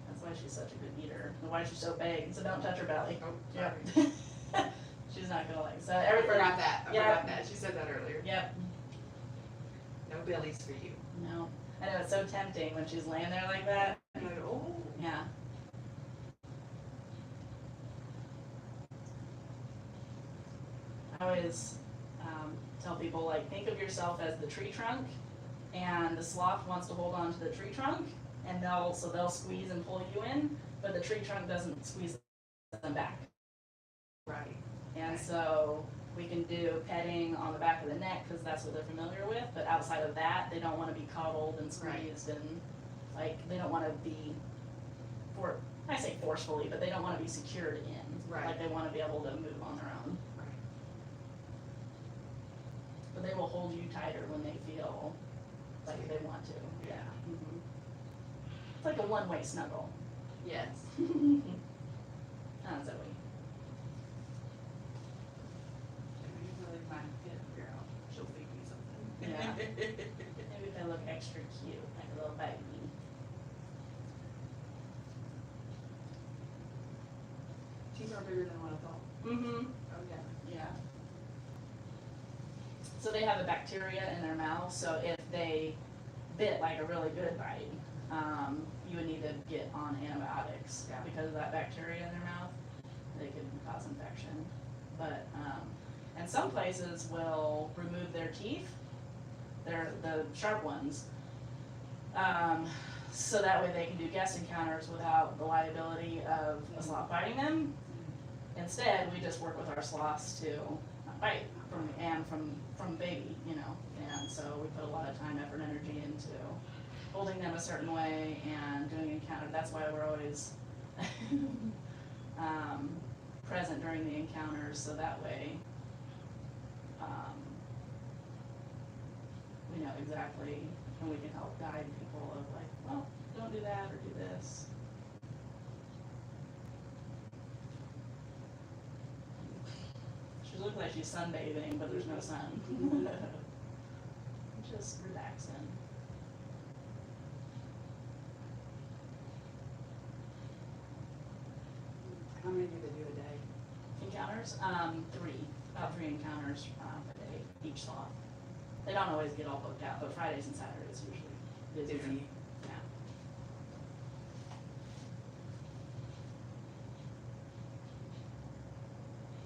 That's why she's such a good eater. And why she's so big. So don't touch her belly. Oh, Yep. sorry. She's not gonna like. So I everybody. forgot that, I Yeah. forgot that, she said that earlier. Yep. No bellies for you. No. I know it's so tempting when she's laying there like that. And I go, oh. Yeah. I always tell people, like, think of yourself as the tree trunk, and the sloth wants to hold on to the tree trunk, and they'll squeeze and pull you in, but the tree trunk doesn't squeeze them back. Right. And so we can do petting on the back of the neck because that's what they're familiar with, but outside of that, they don't want to be cuddled and squeezed and like they don't want to be I say forcefully, but they don't want to be secured in. Right. Like they want to be able to move on their own. Right. But they will hold you tighter when they feel like they want to. Yeah. Mm-hmm. It's like a one-way snuggle. Yes. Zoe. Really my kid girl, she'll feed me something. Yeah. Maybe they look extra cute, like a little baby. Teeth are bigger than what I thought. Mm-hmm. Oh, yeah. Yeah. So they have a bacteria in their mouth, so if they bit like a really good bite, you would need to get on antibiotics Yeah. because of that bacteria in their mouth. They could cause infection. But, and some places will remove their teeth, the sharp ones, so that way they can do guest encounters without the liability of a sloth biting them. Instead, we just work with our sloths to not bite from baby, you know, and so we put a lot of time, effort, and energy into holding them a certain way and doing encounter. That's why we're always present during the encounters, so that way we know exactly, and we can help guide people of like, well, don't do that or do this. She looks like she's sunbathing, but there's no sun. Just relaxing. How many do they do a day? Encounters, about three encounters a day, each sloth. They don't always get all booked out, but Fridays and Saturdays usually busier. Busy. Yeah.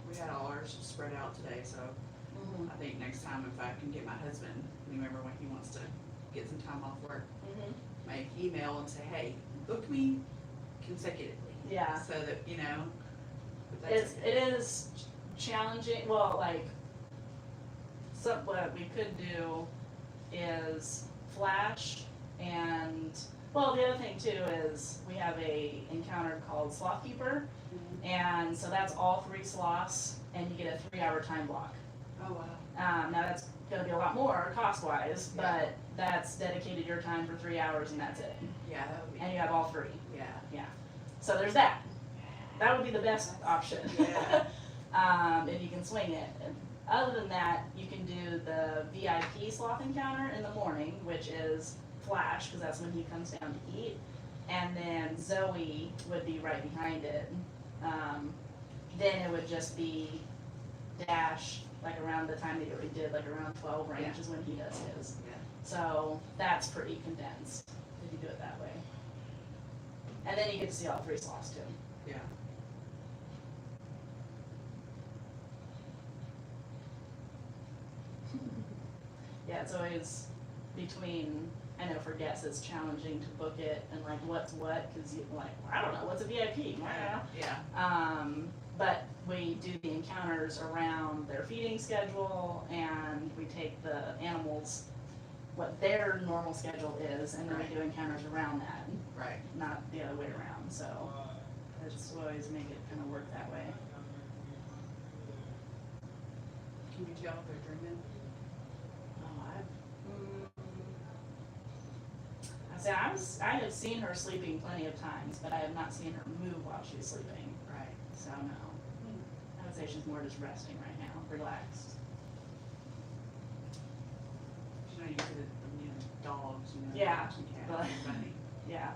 We had all ours spread out today, so Mhm. I think next time if I can get my husband, remember when he wants to get some time off work, Mhm. make email and say, hey, book me consecutively. Yeah. So that, you know, but that's It is challenging, well, like, what we could do is flash and, well, the other thing too is we have a encounter called Sloth Keeper, and so that's all 3 sloths, and you get a 3-hour time block. Oh, wow. Now that's gonna be a lot more cost-wise, Yeah. but that's dedicated your time for 3 hours and that's it. Yeah, that would be, And you have all 3. yeah. So there's that. That would be the best option. Yeah. If you can swing it. And other than that, you can do the VIP sloth encounter in the morning, which is Flash, because that's when he comes down to eat. And then Zoe would be right behind it. Then it would just be Dash, like around the time that you already did, like around 12 range Yeah. is when he does his. Yeah. So that's pretty condensed. do it that way. And then you get to see all 3 sloths too. Yeah. Yeah, it's always between, I know for guests it's challenging to book it and like what's what, cause you like, I don't know, what's a VIP? Yeah. But we do the encounters around their feeding schedule and we take the animals, what their normal schedule is, and then we do encounters around that, Right. not the other way around, so I just always make it kind of work that way. Can you tell if they're dreaming? I have seen her sleeping plenty of times, but I have not seen her move while she's sleeping, Right. so no. I would say she's more just resting right now, relaxed. You know, you see the dogs, Yeah, dogs and cats, but- and bunny. Yeah.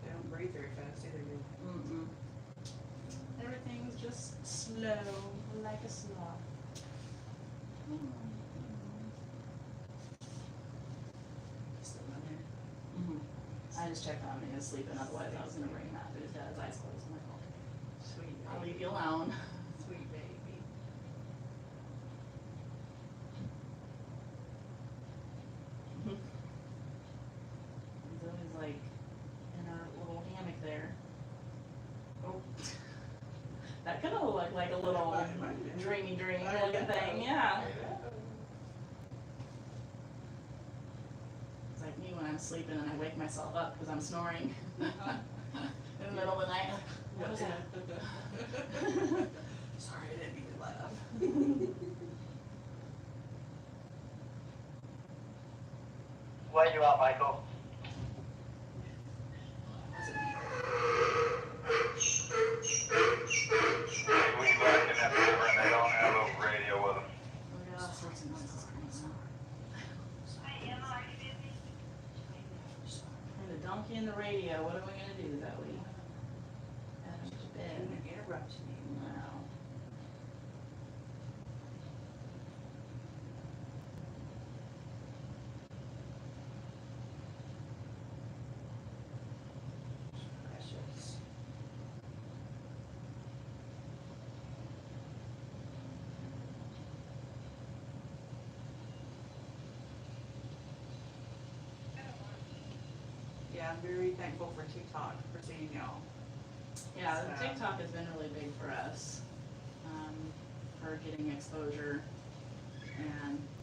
They don't breathe very fast either, do they? Mm-mm. Everything's just slow, like a sloth. Still down there. I just checked on him, he was sleeping, otherwise I was gonna bring him out, but he's got his eyes closed, I'm like, okay, Sweet I'll baby. leave you alone. Sweet baby. He's always like in our little hammock there. Oh. That could have looked like a little dreamy dream looking thing, yeah. It's like me when I'm sleeping and I wake myself up because I'm snoring in the middle of the night. What was that? Sorry, I didn't mean to laugh. Let you out, Michael. We back in that river and they don't have a radio with them. We got all sorts of noises going on. And the donkey and the radio, what are we gonna do, Zoe? Add him to bed. Didn't interrupt me. Wow. Precious. Yeah, I'm very thankful for TikTok, for seeing y'all. Yeah, the So- TikTok has been really big for us, for getting exposure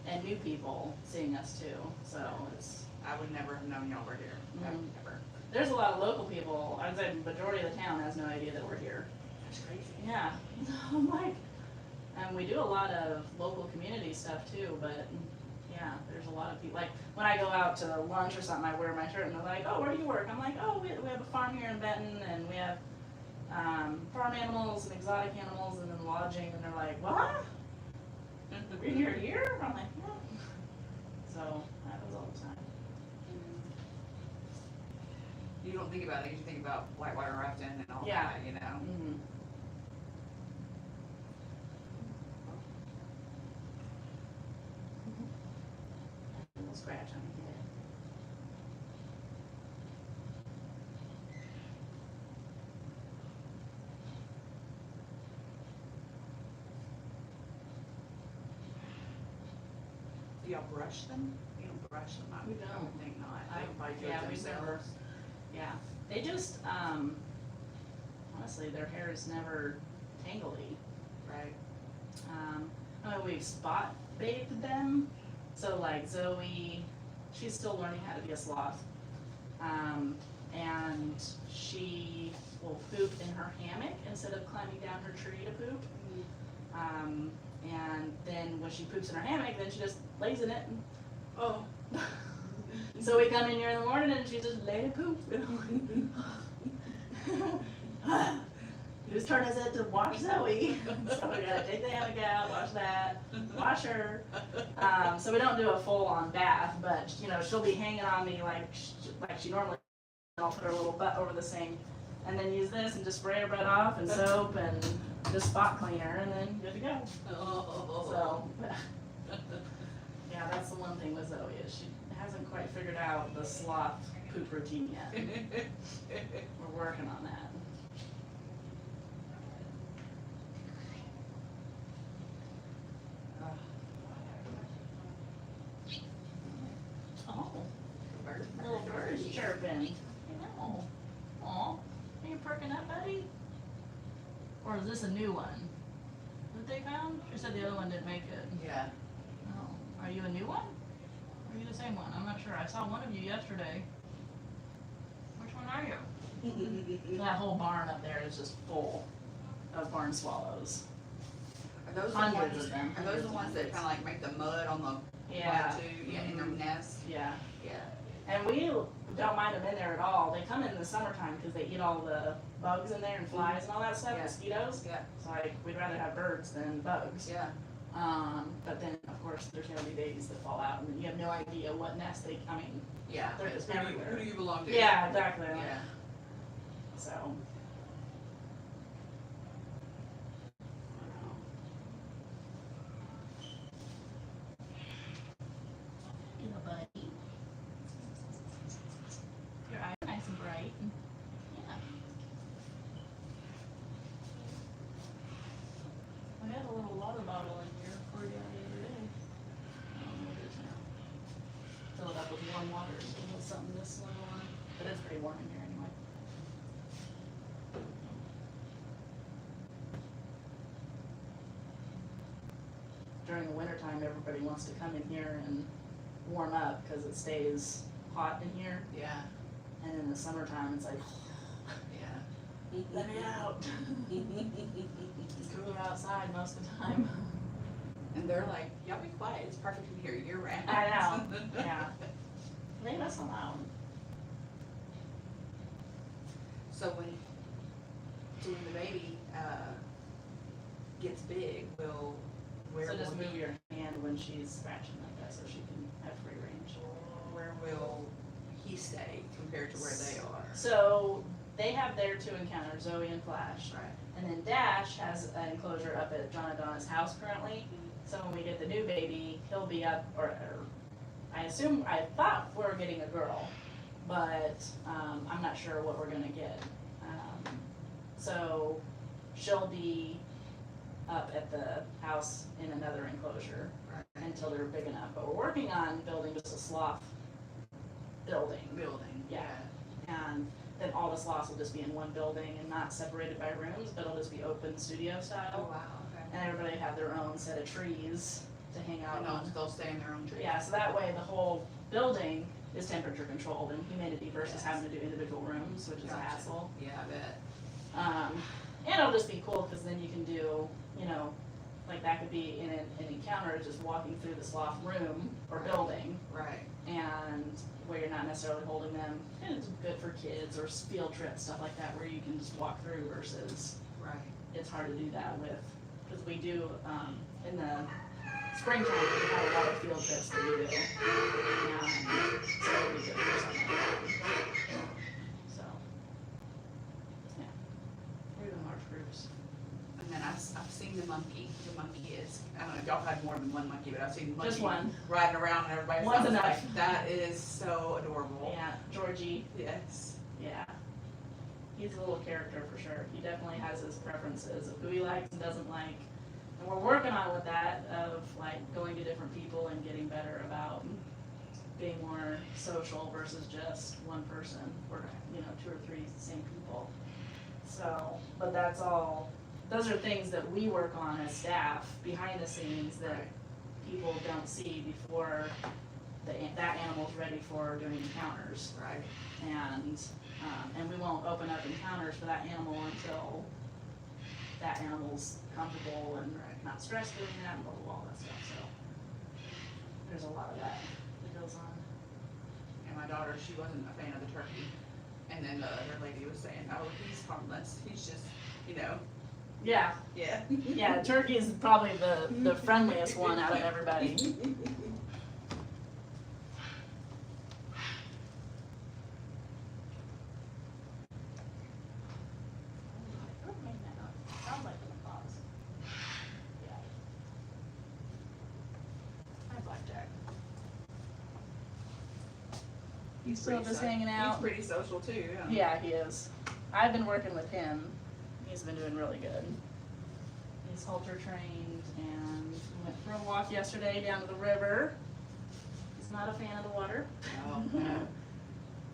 and new people seeing us too, so it's, I would never have known y'all were here. Mhm. Ever. there's a lot of local people, I'd say the majority of the town has no idea that we're here. That's crazy. Yeah, I'm like, and we do a lot of local community stuff too, but yeah, there's a lot of people, like, when I go out to lunch or something, I wear my shirt and they're like, oh, where do you work? I'm like, oh, we have a farm here in Benton and we have, farm animals and exotic animals and then lodging, and they're like, what? You're here? I'm like, yeah. So, that happens all the time. You don't think about it, you think about whitewater rafting and all Yeah. that, you know? Mm-hmm. A little scratch on your head. Do y'all brush them? You don't brush them, I We would don't. think not. I- They probably do it yeah, we've never- themselves. Yeah, they just, honestly, their hair is never tangly. Right. I mean, we've spot bathed them, so like Zoe, she's still learning how to be a sloth. And she will poop in her hammock instead of climbing down her tree to poop. And then when she poops in her hammock, then she just lays in it and, Oh. so we come in here in the morning and she just lay and poop. Whose turn is it to wash Zoe? So we gotta take the hammock out, wash that, wash her. So we don't do a full-on bath, but you know, she'll be hanging on me like she normally. I'll put her little butt over the same and then use this and just spray her butt off and soap and just spot cleaner and then good to go. So, yeah, that's the one thing with Zoe is she hasn't quite figured out the sloth poop routine yet. We're working on that. Oh, little bird's chirping. I know. Aw, are you perking up, buddy? Or is this a new one that they found? She said the other one didn't make it. Yeah. Oh, are you a new one? Or are you the same one? I'm not sure. I saw one of you yesterday. Which one are you? That whole barn up there is just full of barn swallows. Are those Hundreds the ones, of them. Are those the ones that kinda like make the mud on the Yeah. too? Yeah, in their nest? Yeah. Yeah. And we don't mind them in there at all. They come in the summertime because they eat all the bugs in there and flies and all that stuff, Yeah. mosquitoes. Yeah. So like, we'd rather have birds than bugs. Yeah. But then of course there's gonna be babies that fall out and then you have no idea what nest I mean, Yeah. They're just Who do you- everywhere. Who do you belong to? yeah, exactly. Yeah. So. Little buddy. Your eyes are nice and bright. Yeah. I had a little water bottle in here for you the other day. I don't know what it is now. Fill it up with warm water so it's something this little on. But it's pretty warm in here anyway. During the winter time, everybody wants to come in here and warm up because it stays hot in here. Yeah. And in the summertime, it's like, Yeah. let me out. It's cooler outside most of the time. And they're like, y'all be quiet, it's perfect in here year round. I know, yeah. Leave us alone. So when the baby, gets big, where So just will move he, your hand when she's scratching like that so she can have free range. where will he stay compared to where they are? So they have their two encounters, Zoe and Flash. Right. And then Dash has an enclosure up at John and Donna's house currently. So when we get the new baby, he'll be up, or I thought we were getting a girl, but I'm not sure what we're gonna get. So she'll be up at the house in another enclosure Right. until they're big enough. But we're working on building just a sloth building. Building. Yeah. And then all the sloths will just be in one building and not separated by rooms, but it'll just be open studio Oh, style. wow, okay. And everybody have their own set of trees to hang out And on. they'll stay in their own tree. Yeah, so that way the whole building is temperature controlled and humidity versus Yes. having to do individual rooms, which is a Gotcha. hassle. Yeah, I bet. And it'll just be cool because then you can do, you know, like that could be in an encounter, just walking through the sloth room or building, Right. and where you're not necessarily holding them. And it's good for kids or field trips, stuff like that, where you can just walk through versus Right. it's hard to do that with, because we do, in the springtime, we have a lot of field trips that we do. And so it'll be good for something like that. So, yeah. We're doing large groups. And then I've seen the monkey. The monkey is, I don't know if y'all had more than one monkey, but I've seen the monkey. Just one. Riding around and everybody's One's like, enough. that is so adorable. Yeah, Georgie, Yes. yeah. He's a little character for sure. He definitely has his preferences of who he likes and doesn't like. And we're working on with that of like going to different people and getting better about being more social versus just one person or, you know, two or three same people. So, but that's all, those are things that we work on as staff behind the scenes that people don't see before that animal's ready for doing encounters. Right. And we won't open up encounters for that animal until that animal's comfortable and not stressed doing that and blah, blah, blah, all that stuff, so. There's a lot of that goes on. And my daughter, she wasn't a fan of the turkey. And then the other lady was saying, oh, he's harmless. He's just, you know. Yeah, Yeah. yeah, turkey is probably the friendliest one out of everybody. He's still just hanging He's out. pretty social too, yeah. Yeah, he is. I've been working with him. He's been doing really good. He's halter trained, and we went for a walk yesterday down to the river. He's not a fan of the water, Oh, no.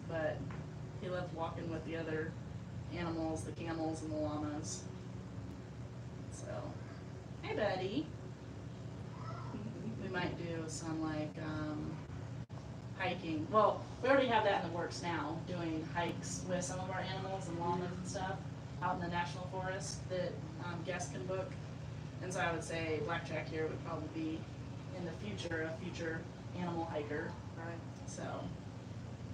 but he loved walking with the other animals, the camels and the llamas. So, hey buddy. We might do some like hiking. Well, we already have that in the works now, doing hikes with some of our animals and llamas and stuff out in the national forest that guests can book. And so I would say Blackjack here would probably be in the future a future animal hiker. Right. So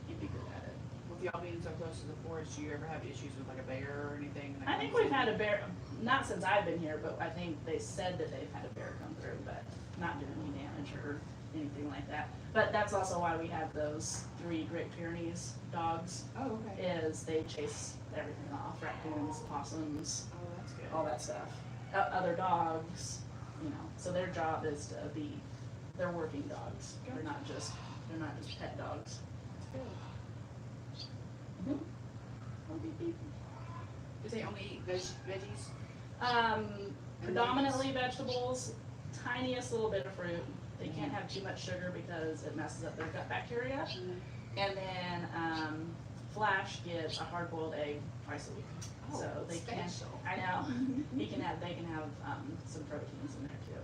he'd be good at it. With y'all being so close to the forest, do you ever have issues with like a bear or anything? that I think comes we've in? had a bear, not since I've been here, but I think they said that they've had a bear come through, but not doing any damage or anything like that. But that's also why we have those 3 Great Pyrenees dogs, Oh, okay. is they chase everything off, raccoons, possums, Oh, that's good. all that stuff. Other dogs, you know, so their job is to be, they're working dogs. They're not just pet dogs. Mhm. Do they only eat veggies? Predominantly vegetables, tiniest little bit of fruit. They can't have too much sugar because it messes up their gut bacteria. And then Flash gets a hard-boiled egg twice a week. Oh, So they can, special. I know, they can have some proteins in there too.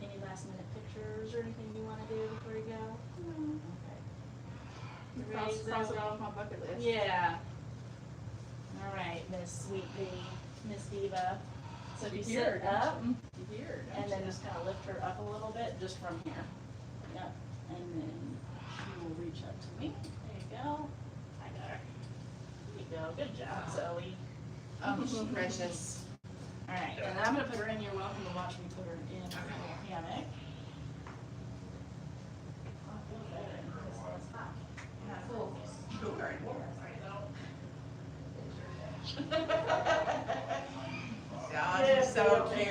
Any last minute pictures or anything you wanna do before you go? Okay. You ready, Cross it Zoe? off my bucket list. Yeah. All right, Miss Sweet Pea, Miss Diva. So if you You hear sit her, don't up You hear, don't and then you? just kind of lift her up a little bit, just from here. Yep. And then she will reach up to me. There you go. I got her. There you go. Good job, Zoe. Oh, she's precious. All right, and I'm gonna put her in. You're welcome to watch me put her in her little hammock. Oh, feel better. It's hot. Yeah, cool. Sure. God, she's so cute.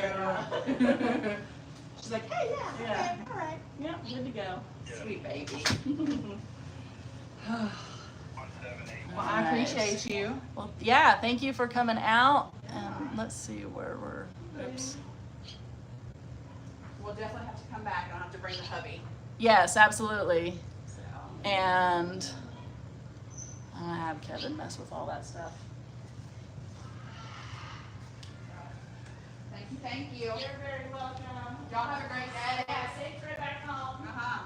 She's like, hey, yeah, Yeah. okay, all right. Yep, good to go. Sweet baby. 178. Well, I appreciate you. Well, yeah, thank you for coming out. Let's see where we're, oops. We'll definitely have to come back. I'll have to bring the hubby. Yes, absolutely. So. And I'm gonna have Kevin mess with all that stuff. Thank you, thank you. You're very welcome. Y'all have a great day. Yeah, safe trip back home. Uh-huh.